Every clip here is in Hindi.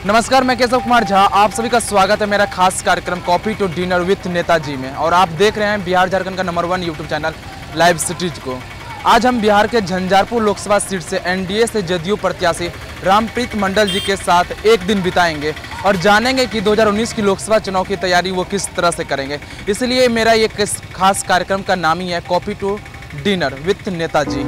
नमस्कार, मैं केशव कुमार झा। आप सभी का स्वागत है मेरा खास कार्यक्रम coffee to dinner with Netaji में। और आप देख रहे हैं बिहार झारखंड का number 1 YouTube channel Live Cities को। आज हम बिहार के झंझारपुर लोकसभा सीट से एनडीए से जदयू प्रत्याशी रामप्रीत मंडल जी के साथ एक दिन बिताएंगे और जानेंगे कि 2019 की लोकसभा चुनाव की तैयारी वो किस तरह से करेंगे। इसलिए मेरा ये खास कार्यक्रम का नाम ही है coffee to dinner with Netaji.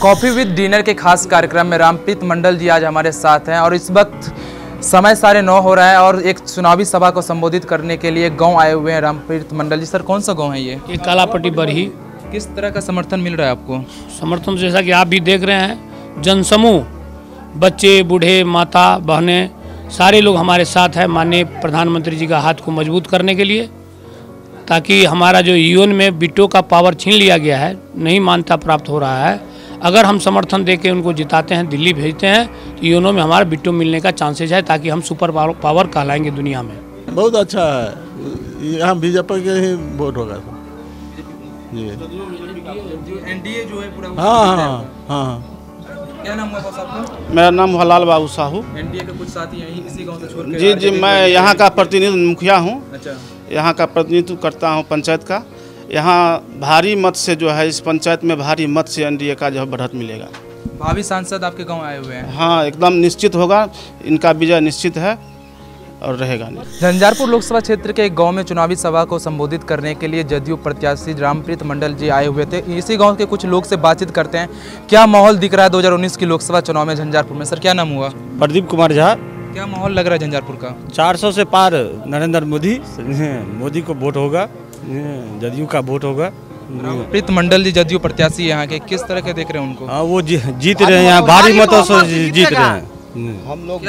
Coffee with dinner के खास कार्यक्रम में रामप्रीत मंडल जी आज हमारे साथ हैं और इस वक्त समय 9:30 हो रहा है और एक चुनावी सभा को संबोधित करने के लिए गांव आए हुए हैं रामप्रीत मंडल जी। सर, कौन सा गांव है ये कालापट्टी बरही। किस तरह का समर्थन मिल रहा है आपको? समर्थन जैसा कि आप भी देख रहे हैं, जनसमूह, बच्चे, बूढ़े, माता, बहनें, सारे लोग हमारे साथ हैं माननीय प्रधानमंत्री जी का हाथ को मजबूत करने के लिए, ताकि हमारा जो यूएन में बिट्टो का पावर छीन लिया गया है, नहीं मान्यता प्राप्त हो रहा है। अगर हम समर्थन देके उनको जिताते हैं, दिल्ली भेजते हैं, तो यूएनओ में हमारा बिट्टो मिलने का चांसेस है, ताकि हम सुपर पावर कहलाएंगे दुनिया में। बहुत अच्छा है, यहाँ बीजेपी के ही वोट होगा जी। एनडीए जो है पूरा हाँ। क्या नाम हुआ बस आपका? मेरा नाम हलाल बाबू साहू। एनडीए के कुछ साथी यहीं इसी गांव से छोड़ के जी, मैं यहाँ का प्रतिनिधि मुखिया हूँ। अच्छा। यहाँ का प्रतिनिधित्व करता हूँ पंचायत का। यहाँ भारी मत से जो है, इस पंचायत में भारी मत से एनडीए का जो है बढ़त मिलेगा। भावी सांसद आपके गांव आए हुए हैं? हाँ, एकदम निश्चित होगा, इनका विजय निश्चित है और रहेगा नहीं। झंझारपुर लोकसभा क्षेत्र के एक गांव में चुनावी सभा को संबोधित करने के लिए जदयू प्रत्याशी रामप्रीत मंडल जी आए हुए थे। इसी गांव के कुछ लोग से बातचीत करते हैं। क्या माहौल दिख रहा है 2019 की लोकसभा चुनाव में झंझारपुर में? सर, क्या नाम हुआ? प्रदीप कुमार झा। क्या माहौल लग रहा है झंझारपुर का? 400 से पार नरेंद्र मोदी को वोट होगा, जदयू का वोट होगा। रामप्रीत मंडल जी जदयू प्रत्याशी यहाँ के, किस तरह के देख रहे हैं उनको? हाँ, वो जीत रहे हैं, यहाँ भारी मतों से जीत रहे हैं। हम लोग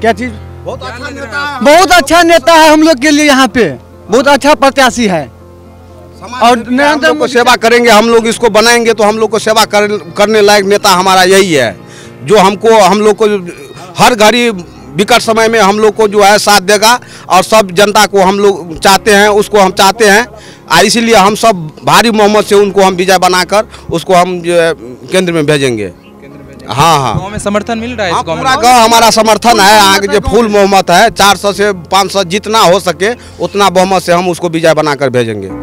क्या चीज? बहुत अच्छा नेता है हम लोग के लिए, यहाँ पे बहुत अच्छा प्रत्याशी है और नरेंद्र को सेवा करेंगे। हम लोग इसको बनाएंगे तो हम लोग को सेवा करने लायक नेता हमारा यही है, जो हम लोग को हर घड़ी विकट समय में हम लोग को जो है साथ देगा और सब जनता को हम लोग चाहते हैं, उसको हम चाहते हैं। इसीलिए हम सब भारी मोहम्मद से उनको हम विजय बनाकर उसको हम जो है केंद्र में भेजेंगे। हाँ। गांव में समर्थन मिल रहा है? हाँ, पूरा गांव हमारा समर्थन है। आगे जो फुल मोहम्मद है, 400 से 500 जितना हो सके उतना बहुमत से हम उसको विजय बनाकर भेजेंगे।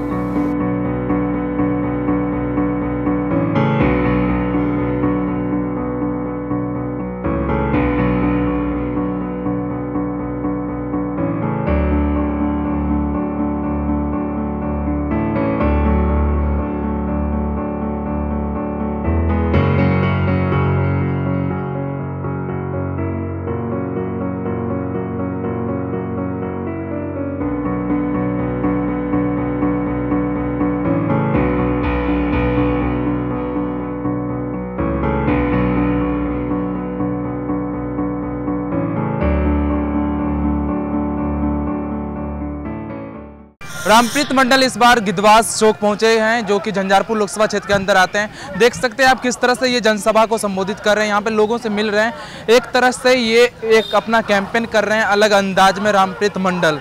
रामप्रीत मंडल इस बार गिद्धवास चौक पहुंचे हैं, जो कि झंझारपुर लोकसभा क्षेत्र के अंदर आते हैं। देख सकते हैं आप किस तरह से ये जनसभा को संबोधित कर रहे हैं, यहाँ पे लोगों से मिल रहे हैं। एक तरह से ये एक अपना कैंपेन कर रहे हैं अलग अंदाज में रामप्रीत मंडल।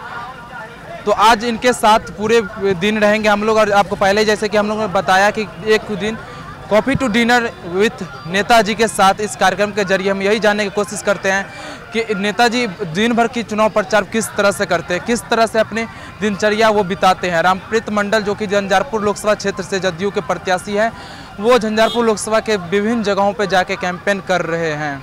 तो आज इनके साथ पूरे दिन रहेंगे हम लोग। और आपको पहले जैसे कि हम लोगों ने बताया कि एक दिन coffee to dinner with Netaji के साथ इस कार्यक्रम के जरिए हम यही जानने की कोशिश करते हैं कि नेताजी दिन भर की चुनाव प्रचार किस तरह से करते हैं, किस तरह से अपनी दिनचर्या वो बिताते हैं। रामप्रीत मंडल जो कि झंझारपुर लोकसभा क्षेत्र से जदयू के प्रत्याशी हैं, वो झंझारपुर लोकसभा के विभिन्न जगहों पर जाके कैंपेन कर रहे हैं।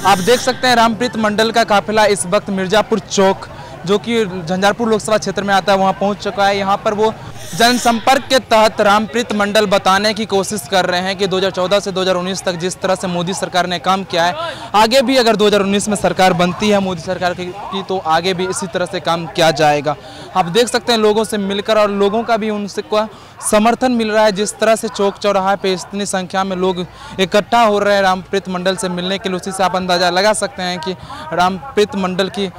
आप देख सकते हैं रामप्रीत मंडल का काफिला इस वक्त मिर्जापुर चौक जो कि झंझारपुर लोकसभा क्षेत्र में आता है वहां पहुंच चुका है। यहां पर वो जनसंपर्क के तहत रामप्रीत मंडल बताने की कोशिश कर रहे हैं कि 2014 से 2019 तक जिस तरह से मोदी सरकार ने काम किया है, आगे भी अगर 2019 में सरकार बनती है मोदी सरकार की तो आगे भी इसी तरह से काम किया जाएगा। आप देख सकते हैं लोगों से मिलकर और लोगों का भी उनसे समर्थन मिल रहा है। जिस तरह से चौक चौराहे पे इतनी संख्या में लोग इकट्ठा हो रहे हैं रामप्रीत मंडल से मिलने के लिए, उसी से आप अंदाजा लगा सकते हैं कि रामप्रीत मंडल की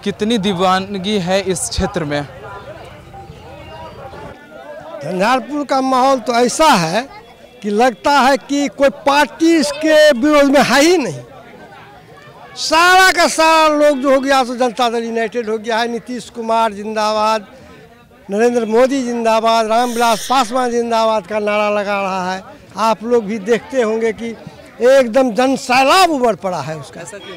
कितनी दीवानगी है इस क्षेत्र में। झंझारपुर का माहौल तो ऐसा है कि लगता है कि कोई पार्टी इसके विरोध में है ही नहीं। सारा का सारा लोग जो हो गया तो जनता दल यूनाइटेड हो गया है। नीतीश कुमार जिंदाबाद, नरेंद्र मोदी जिंदाबाद, रामविलास पासवान जिंदाबाद का नारा लगा रहा है। आप लोग भी देखते होंगे कि एकदम जन सैलाब उमड़ पड़ा है उसका। ऐसा क्यों?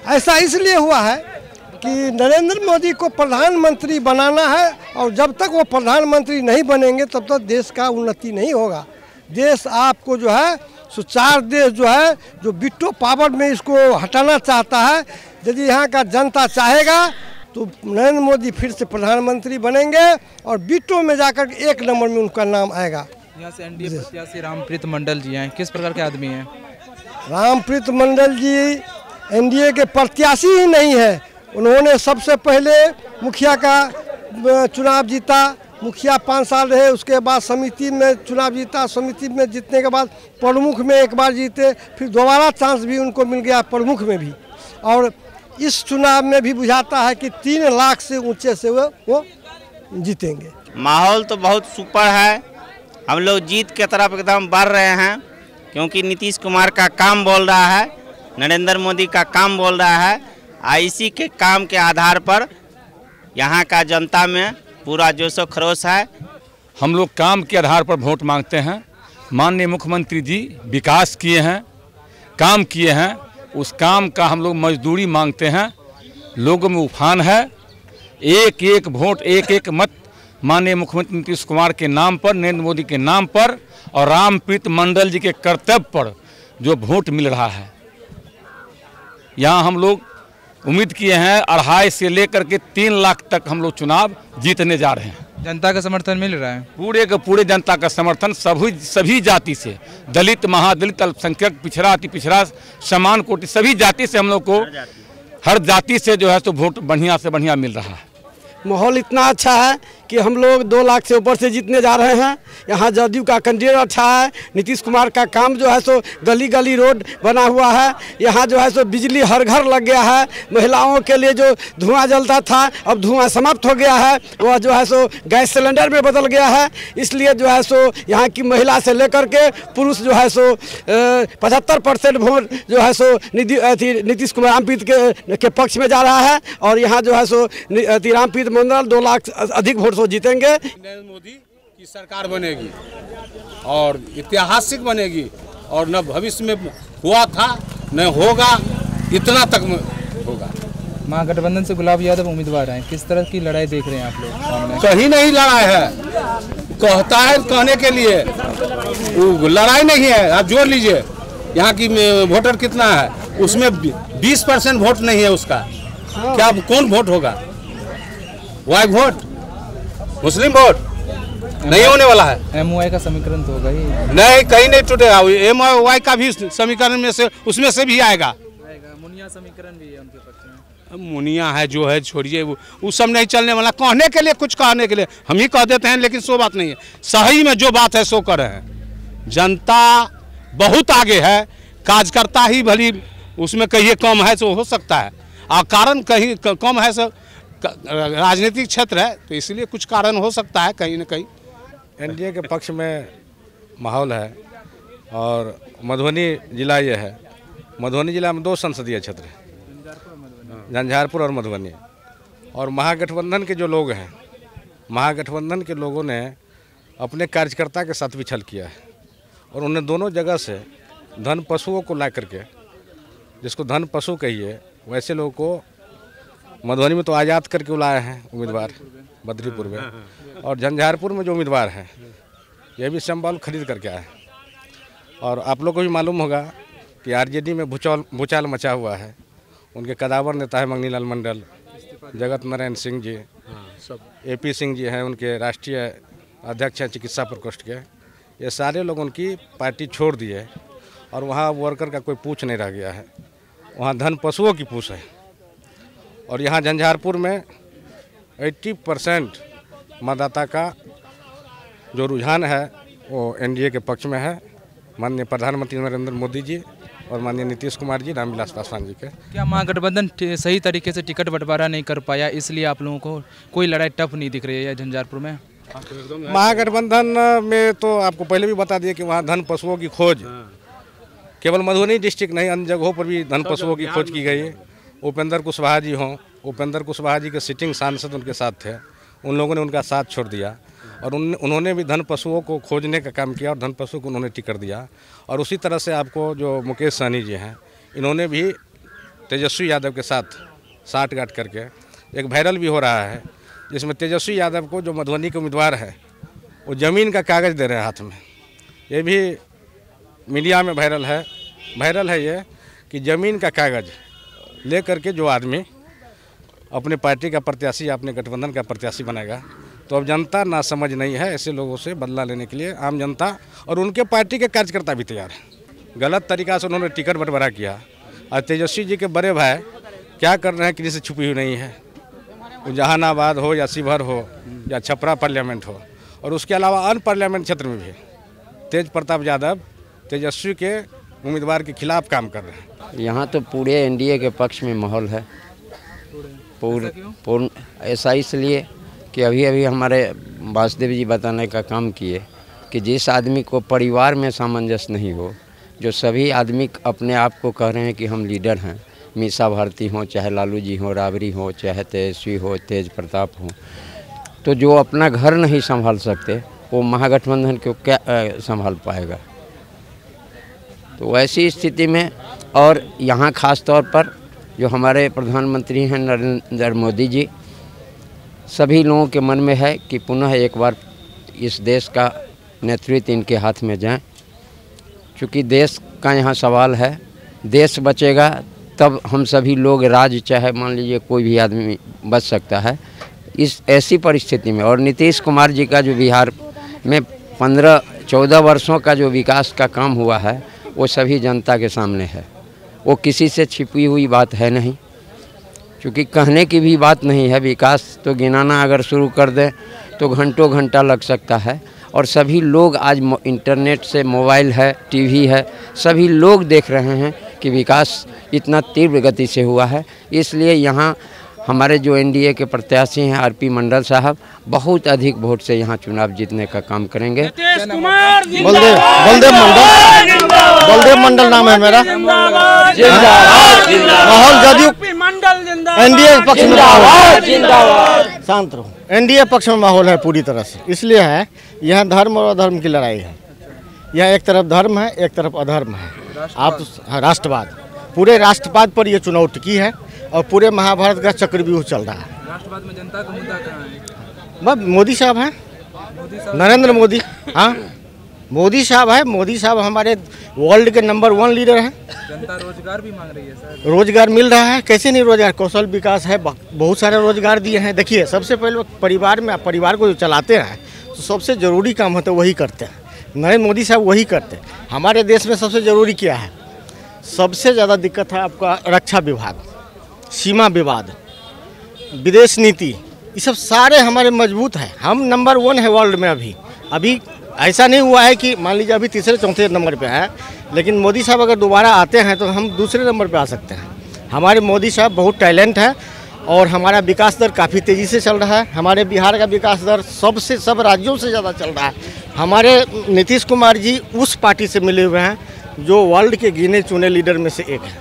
ऐसा इसलिए हुआ है कि नरेंद्र मोदी को प्रधानमंत्री बनाना है और जब तक वो प्रधानमंत्री नहीं बनेंगे तब तक देश का उन्नति नहीं होगा। देश आपको जो है सुचार देश जो है जो बिट्टो पावर में इसको हटाना चाहता है। यदि यहाँ का जनता चाहेगा तो नरेंद्र मोदी फिर से प्रधानमंत्री बनेंगे और बिट्टो में जाकर 1 नंबर में उनका नाम आएगा। यहाँ से एनडीए प्रत्याशी रामप्रीत मंडल जी हैं, किस प्रकार के आदमी हैं? रामप्रीत मंडल जी एनडीए के प्रत्याशी ही नहीं है। उन्होंने सबसे पहले मुखिया का चुनाव जीता, मुखिया 5 साल रहे, उसके बाद समिति में चुनाव जीता, समिति में जीतने के बाद प्रमुख में एक बार जीते, फिर दोबारा चांस भी उनको मिल गया प्रमुख में भी। और इस चुनाव में भी बुझाता है कि 3 लाख से ऊंचे से वो जीतेंगे। माहौल तो बहुत सुपर है, हम लोग जीत के तरफ एकदम बढ़ रहे हैं क्योंकि नीतीश कुमार का काम बोल रहा है, नरेंद्र मोदी का काम बोल रहा है। इसी के काम के आधार पर यहाँ का जनता में पूरा जोश व खरोश है। हम लोग काम के आधार पर वोट मांगते हैं। माननीय मुख्यमंत्री जी विकास किए हैं, काम किए हैं, उस काम का हम लोग मजदूरी मांगते हैं। लोगों में उफान है, एक एक वोट एक एक मत माननीय मुख्यमंत्री नीतीश कुमार के नाम पर, नरेंद्र मोदी के नाम पर और रामप्रीत मंडल जी के कर्तव्य पर जो वोट मिल रहा है। यहाँ हम लोग उम्मीद किए हैं 2.5 से लेकर के 3 लाख तक हम लोग चुनाव जीतने जा रहे हैं। जनता का समर्थन मिल रहा है? पूरे के पूरे जनता का समर्थन सभी जाति से, दलित, महादलित, अल्पसंख्यक, पिछड़ा, अति पिछड़ा, समान कोटि, सभी जाति से हम लोग को, हर जाति से जो है तो वोट बढ़िया से बढ़िया मिल रहा है। माहौल इतना अच्छा है कि हम लोग 2 लाख से ऊपर से जीतने जा रहे हैं। यहाँ जदयू का कैंडिडेट अच्छा है। नीतीश कुमार का काम जो है सो गली गली रोड बना हुआ है। यहाँ जो है सो बिजली हर घर लग गया है। महिलाओं के लिए जो धुआं जलता था अब धुआं समाप्त हो गया है, वह जो है सो गैस सिलेंडर में बदल गया है। इसलिए जो है सो यहाँ की महिला से लेकर के पुरुष जो है सो 75% वोट जो है सो नीतीश कुमार रामप्रीत के पक्ष में जा रहा है। और यहाँ जो है सो रामप्रीत मंडल 2 लाख अधिक वोट से जीतेंगे। नरेंद्र मोदी की सरकार बनेगी और ऐतिहासिक बनेगी और न भविष्य में हुआ था न होगा, इतना तक में होगा। महागठबंधन से गुलाब यादव उम्मीदवार हैं, किस तरह की लड़ाई देख रहे हैं आप लोग सामने? कहीं नहीं लड़ाई है, कहता है कहने के लिए, वो लड़ाई नहीं है। आप जोड़ लीजिए यहाँ की वोटर कितना है, उसमें 20% वोट नहीं है उसका। क्या कौन वोट होगा? वाई वोट, मुस्लिम वोट नहीं होने वाला है। MOI का समीकरण तो होगा ही नहीं, कहीं नहीं टूटेगा। MOI का भी समीकरण में से उसमें से भी आएगा। मुनिया समीकरण भी है उनके पक्ष में। मुनिया है जो है, छोड़िए, वो सब नहीं चलने वाला। कहने के लिए कुछ कहने के लिए हम ही कह देते हैं, लेकिन सो बात नहीं है। सही में जो बात है सो कर रहे हैं। जनता बहुत आगे है, कार्यकर्ता ही भली उसमें कहिए कम है तो हो सकता है, और कारण कहीं कम है। सब राजनीतिक क्षेत्र है तो इसलिए कुछ कारण हो सकता है कहीं न कहीं। एनडीए के पक्ष में माहौल है और मधुबनी जिला ये है। मधुबनी जिला में 2 संसदीय क्षेत्र है, झंझारपुर और मधुबनी। और महागठबंधन के जो लोग हैं, महागठबंधन के लोगों ने अपने कार्यकर्ता के साथ भी छल किया है और उन्हें दोनों जगह से धन पशुओं को ला करके, जिसको धन पशु कहिए, वैसे लोगों को मधुबनी में तो आज़ाद करके लाए हैं उम्मीदवार बद्रीपुर में, और झंझारपुर में जो उम्मीदवार हैं ये भी संबल खरीद करके आए। और आप लोग को भी मालूम होगा कि आरजेडी में भूचाल मचा हुआ है। उनके कदावर नेता है मंगनीलाल मंडल, जगत नारायण सिंह जी, AP सिंह जी हैं, उनके राष्ट्रीय अध्यक्ष हैं चिकित्सा प्रकोष्ठ के। ये सारे लोग उनकी पार्टी छोड़ दिए और वहाँ वर्कर का कोई पूछ नहीं रह गया है, वहाँ धन पशुओं की पूछ है। और यहाँ झंझारपुर में 80% मतदाता का जो रुझान है वो एनडीए के पक्ष में है। माननीय प्रधानमंत्री नरेंद्र मोदी जी और माननीय नीतीश कुमार जी, रामविलास पासवान जी के। क्या महागठबंधन सही तरीके से टिकट बंटवारा नहीं कर पाया, इसलिए आप लोगों को कोई लड़ाई टफ नहीं दिख रही है झंझारपुर में? महागठबंधन में तो आपको पहले भी बता दिए कि वहाँ धन पशुओं की खोज केवल मधुबनी डिस्ट्रिक्ट नहीं, अन्य जगहों पर भी धन पशुओं की खोज की गई है। उपेंद्र कुशवाहा जी हों, उपेंद्र कुशवाहा जी के सिटिंग सांसद उनके साथ थे, उन लोगों ने उनका साथ छोड़ दिया और उन्होंने भी धन पशुओं को खोजने का काम किया और धन पशु को उन्होंने टिकट दिया। और उसी तरह से आपको जो मुकेश सहनी जी हैं, इन्होंने भी तेजस्वी यादव के साथ साठगांठ करके एक वायरल भी हो रहा है, जिसमें तेजस्वी यादव को जो मधुबनी के उम्मीदवार है वो ज़मीन का कागज़ दे रहे हैं हाथ में। ये भी मीडिया में वायरल है ये कि ज़मीन का कागज़ ले करके जो आदमी अपने पार्टी का प्रत्याशी, अपने गठबंधन का प्रत्याशी बनेगा, तो अब जनता ना समझ नहीं है। ऐसे लोगों से बदला लेने के लिए आम जनता और उनके पार्टी के कार्यकर्ता भी तैयार हैं। गलत तरीक़ा से उन्होंने टिकट बंटवारा किया और तेजस्वी जी के बड़े भाई क्या कर रहे हैं किसी से छुपी हुई नहीं है। जहानाबाद हो या शिवहर हो या छपरा पार्लियामेंट हो, और उसके अलावा अन्य पार्लियामेंट क्षेत्र में भी तेज प्रताप यादव तेजस्वी के उम्मीदवार के खिलाफ काम कर रहे हैं। यहाँ तो पूरे एनडीए के पक्ष में माहौल है। पूर्ण ऐसा इसलिए कि अभी हमारे वासुदेव जी बताने का काम किए कि जिस आदमी को परिवार में सामंजस्य नहीं हो, जो सभी आदमी अपने आप को कह रहे हैं कि हम लीडर हैं, मीसा भारती हो, चाहे लालू जी हो, राबड़ी हो, चाहे तेजस्वी हो, तेज प्रताप हो, तो जो अपना घर नहीं संभाल सकते वो महागठबंधन को क्या संभाल पाएगा। तो ऐसी स्थिति में, और यहाँ खास तौर पर जो हमारे प्रधानमंत्री हैं नरेंद्र मोदी जी, सभी लोगों के मन में है कि पुनः एक बार इस देश का नेतृत्व इनके हाथ में जाए। चूँकि देश का यहाँ सवाल है, देश बचेगा तब हम सभी लोग राज, चाहे मान लीजिए कोई भी आदमी बच सकता है। इस ऐसी परिस्थिति में, और नीतीश कुमार जी का जो बिहार में 15-14 वर्षों का जो विकास का काम हुआ है वो सभी जनता के सामने है। वो किसी से छिपी हुई बात है नहीं, क्योंकि कहने की भी बात नहीं है। विकास तो गिनाना अगर शुरू कर दें तो घंटों घंटा लग सकता है। और सभी लोग आज इंटरनेट से, मोबाइल है, टीवी है, सभी लोग देख रहे हैं कि विकास इतना तीव्र गति से हुआ है। इसलिए यहाँ हमारे जो एनडीए के प्रत्याशी हैं आरपी मंडल साहब बहुत अधिक वोट से यहाँ चुनाव जीतने का काम करेंगे। बलदेव मंडल नाम है मेरा। माहौल जदयू एनडीए पक्ष में शांत रहो। एनडीए पक्ष में माहौल है पूरी तरह से, इसलिए है यहाँ धर्म और अधर्म की लड़ाई है। यहाँ एक तरफ धर्म है, एक तरफ अधर्म है। आप राष्ट्रवाद, पूरे राष्ट्रवाद पर यह चुनाव टिकी है और पूरे महाभारत का चक्रव्यूह चल रहा है। राष्ट्रवाद में जनता का मुद्दा कहाँ है? बस मोदी साहब हैं, नरेंद्र मोदी। हाँ, मोदी साहब है। मोदी साहब हमारे वर्ल्ड के नंबर 1 लीडर हैं। जनता रोजगार भी मांग रही है सर। रोजगार मिल रहा है, कैसे नहीं रोजगार, कौशल विकास है, बहुत सारे रोजगार दिए हैं। देखिए, सबसे पहले परिवार को जो चलाते हैं तो सबसे ज़रूरी काम होता है वही करते हैं। नरेंद्र मोदी साहब वही करते हैं। हमारे देश में सबसे ज़रूरी क्या है? सबसे ज़्यादा दिक्कत है आपका रक्षा विभाग, सीमा विवाद, विदेश नीति, ये सब सारे हमारे मजबूत हैं। हम नंबर 1 है वर्ल्ड में। अभी ऐसा नहीं हुआ है कि मान लीजिए अभी तीसरे चौथे नंबर पे है, लेकिन मोदी साहब अगर दोबारा आते हैं तो हम दूसरे नंबर पे आ सकते हैं। हमारे मोदी साहब बहुत टैलेंट है और हमारा विकास दर काफ़ी तेज़ी से चल रहा है। हमारे बिहार का विकास दर सब राज्यों से ज़्यादा चल रहा है। हमारे नीतीश कुमार जी उस पार्टी से मिले हुए हैं जो वर्ल्ड के गिने चुने लीडर में से एक है।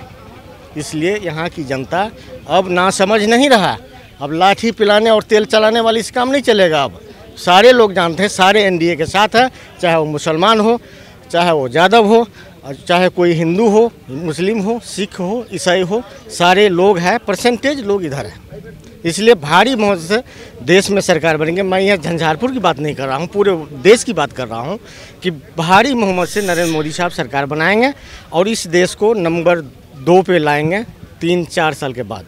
इसलिए यहाँ की जनता अब ना समझ नहीं रहा। अब लाठी पिलाने और तेल चलाने वाली इस काम नहीं चलेगा। अब सारे लोग जानते हैं, सारे एनडीए के साथ है, चाहे वो मुसलमान हो, चाहे वो यादव हो, चाहे कोई हिंदू हो, मुस्लिम हो, सिख हो, ईसाई हो, सारे लोग हैं। परसेंटेज लोग इधर है। इसलिए भारी मौत से देश में सरकार बनेंगे। मैं यहाँ झंझारपुर की बात नहीं कर रहा हूँ, पूरे देश की बात कर रहा हूँ कि भारी बहुमत से नरेंद्र मोदी साहब सरकार बनाएंगे और इस देश को नंबर 2 पे लाएंगे 3-4 साल के बाद।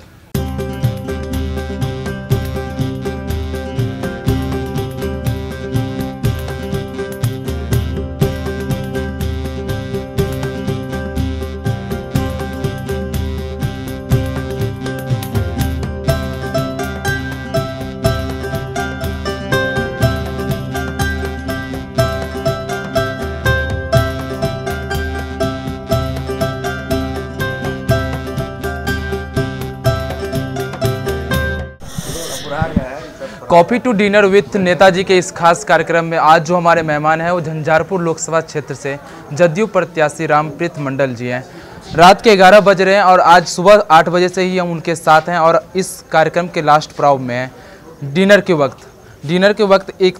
Coffee to dinner with Netaji के इस खास कार्यक्रम में आज जो हमारे मेहमान हैं वो झंझारपुर लोकसभा क्षेत्र से जदयू प्रत्याशी रामप्रीत मंडल जी हैं। रात के 11 बज रहे हैं और आज सुबह 8 बजे से ही हम उनके साथ हैं और इस कार्यक्रम के लास्ट पड़ाव में हैं। डिनर के वक्त एक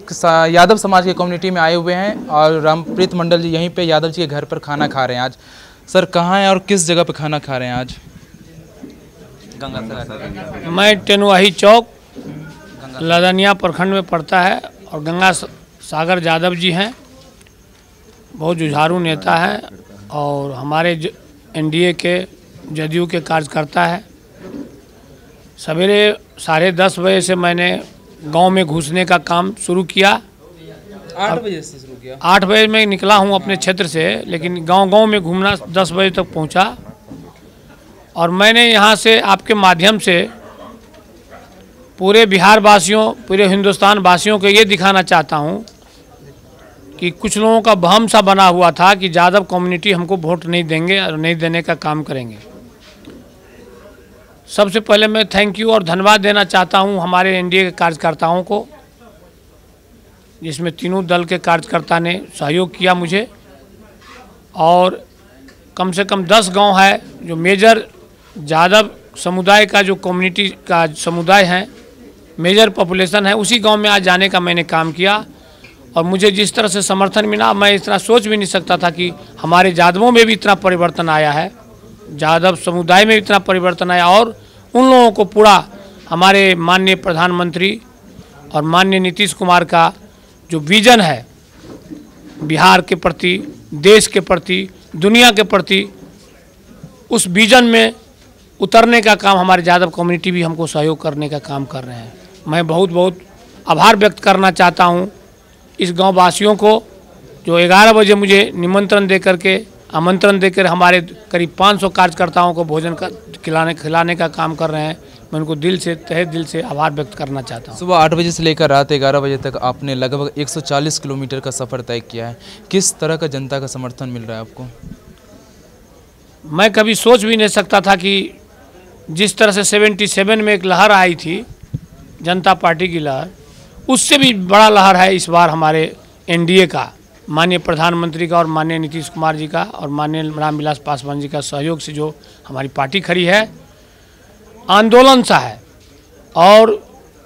यादव समाज के कम्युनिटी में आए हुए हैं और रामप्रीत मंडल जी यहीं पे यादव जी के घर पर खाना खा रहे हैं। आज सर कहाँ हैं और किस जगह पे खाना खा रहे हैं आज? मैं टेनुआही चौक लदनिया प्रखंड में पड़ता है और गंगा सागर यादव जी हैं, बहुत जुझारू नेता हैं और हमारे एनडीए के जदयू के कार्यकर्ता है। सवेरे 10:30 बजे से मैंने गांव में घुसने का काम शुरू किया। 8 बजे से शुरू किया? 8 बजे मैं निकला हूं अपने क्षेत्र से, लेकिन गांव में घूमना 10 बजे तक पहुंचा। और मैंने यहां से आपके माध्यम से पूरे बिहार वासियों, पूरे हिंदुस्तान वासियों को ये दिखाना चाहता हूं कि कुछ लोगों का भ्रम सा बना हुआ था कि यादव कम्युनिटी हमको वोट नहीं देंगे और नहीं देने का काम करेंगे। सबसे पहले मैं थैंक यू और धन्यवाद देना चाहता हूं हमारे एनडीए के कार्यकर्ताओं को, जिसमें तीनों दल के कार्यकर्ता ने सहयोग किया मुझे। और कम से कम 10 गांव है जो मेजर यादव समुदाय का, जो कम्युनिटी का समुदाय है, मेजर पॉपुलेशन है, उसी गांव में आज जाने का मैंने काम किया। और मुझे जिस तरह से समर्थन मिला, मैं इतना सोच भी नहीं सकता था कि हमारे यादवों में भी इतना परिवर्तन आया है, यादव समुदाय में इतना परिवर्तन आया। और उन लोगों को पूरा हमारे माननीय प्रधानमंत्री और माननीय नीतीश कुमार का जो विजन है बिहार के प्रति, देश के प्रति, दुनिया के प्रति, उस विजन में उतरने का काम हमारे यादव कम्युनिटी भी हमको सहयोग करने का काम कर रहे हैं। मैं बहुत बहुत आभार व्यक्त करना चाहता हूं इस गांव वासियों को जो 11 बजे मुझे आमंत्रण देकर हमारे करीब 500 कार्यकर्ताओं को भोजन खिलाने का काम कर रहे हैं। मैं उनको दिल से, तहे दिल से आभार व्यक्त करना चाहता हूँ। सुबह 8 बजे से लेकर रात 11 बजे तक आपने लगभग 140 किलोमीटर का सफ़र तय किया है। किस तरह का जनता का समर्थन मिल रहा है आपको? मैं कभी सोच भी नहीं सकता था कि जिस तरह से 77 में एक लहर आई थी, जनता पार्टी की लहर, उससे भी बड़ा लहर है इस बार हमारे एनडीए का, माननीय प्रधानमंत्री का और माननीय नीतीश कुमार जी का और माननीय रामविलास पासवान जी का सहयोग से जो हमारी पार्टी खड़ी है। आंदोलन सा है और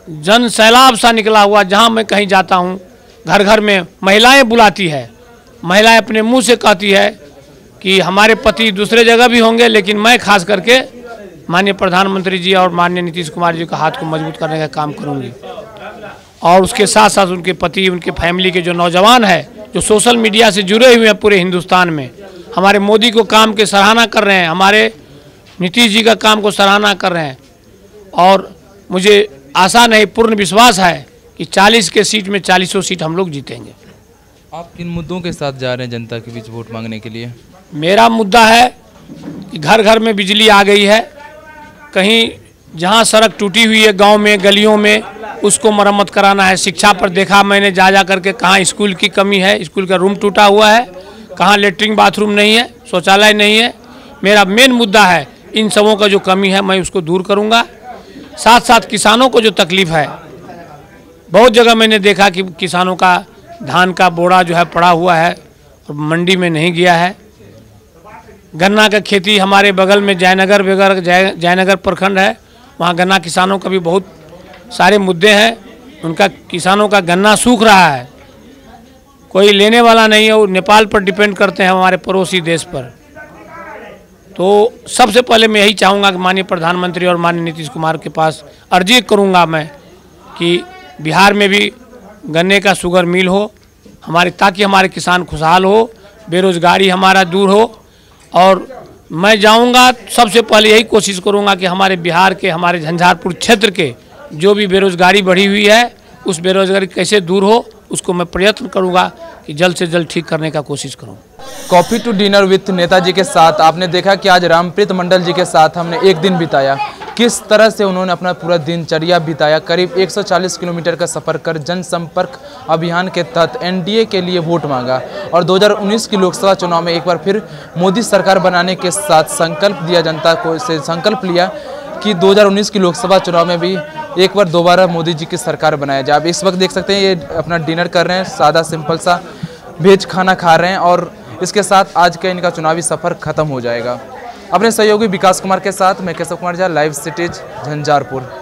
जन सैलाब सा निकला हुआ। जहाँ मैं कहीं जाता हूँ, घर घर में महिलाएं बुलाती है, महिलाएं अपने मुंह से कहती है कि हमारे पति दूसरे जगह भी होंगे, लेकिन मैं खास करके माननीय प्रधानमंत्री जी और माननीय नीतीश कुमार जी का हाथ को मजबूत करने का काम करूँगी। और उसके साथ साथ उनके पति, उनके फैमिली के जो नौजवान है, जो सोशल मीडिया से जुड़े हुए हैं पूरे हिंदुस्तान में, हमारे मोदी को काम के सराहना कर रहे हैं, हमारे नीतीश जी का काम को सराहना कर रहे हैं। और मुझे आशा नहीं, पूर्ण विश्वास है कि 40 के सीट में 40 सीट हम लोग जीतेंगे। आप किन मुद्दों के साथ जा रहे हैं जनता के बीच वोट मांगने के लिए? मेरा मुद्दा है कि घर घर में बिजली आ गई है, कहीं जहां सड़क टूटी हुई है गांव में, गलियों में, उसको मरम्मत कराना है। शिक्षा पर देखा मैंने जा करके, कहाँ स्कूल की कमी है, स्कूल का रूम टूटा हुआ है, कहाँ लेटरिन बाथरूम नहीं है, शौचालय नहीं है। मेरा मेन मुद्दा है इन सबों का जो कमी है मैं उसको दूर करूँगा। साथ साथ किसानों को जो तकलीफ़ है, बहुत जगह मैंने देखा कि किसानों का धान का बोरा जो है पड़ा हुआ है और मंडी में नहीं गया है। गन्ना का खेती हमारे बगल में जयनगर प्रखंड है, वहाँ गन्ना किसानों का भी बहुत सारे मुद्दे हैं। उनका किसानों का गन्ना सूख रहा है, कोई लेने वाला नहीं है, वो नेपाल पर डिपेंड करते हैं, हमारे पड़ोसी देश पर। तो सबसे पहले मैं यही चाहूँगा कि माननीय प्रधानमंत्री और माननीय नीतीश कुमार के पास अर्जी करूँगा मैं कि बिहार में भी गन्ने का शुगर मिल हो हमारे, ताकि हमारे किसान खुशहाल हो, बेरोजगारी हमारा दूर हो। और मैं जाऊँगा सबसे पहले यही कोशिश करूँगा कि हमारे बिहार के, हमारे झंझारपुर क्षेत्र के जो भी बेरोजगारी बढ़ी हुई है, उस बेरोजगारी कैसे दूर हो, उसको मैं प्रयत्न करूँगा कि जल्द से जल्द ठीक करने का कोशिश करूँ। Coffee to dinner with Netaji के साथ आपने देखा कि आज रामप्रीत मंडल जी के साथ हमने एक दिन बिताया। किस तरह से उन्होंने अपना पूरा दिनचर्या बिताया। करीब 140 किलोमीटर का सफ़र कर जनसंपर्क अभियान के तहत एनडीए के लिए वोट मांगा और 2019 की लोकसभा चुनाव में एक बार फिर मोदी सरकार बनाने के साथ संकल्प दिया, जनता को से संकल्प लिया कि 2019 की लोकसभा चुनाव में भी एक बार दोबारा मोदी जी की सरकार बनाया जाए। आप इस वक्त देख सकते हैं ये अपना डिनर कर रहे हैं, सादा सिंपल सा वेज खाना खा रहे हैं और इसके साथ आज का इनका चुनावी सफ़र खत्म हो जाएगा। अपने सहयोगी विकास कुमार के साथ मैं केशव कुमार झा, लाइव सिटीज झंझारपुर।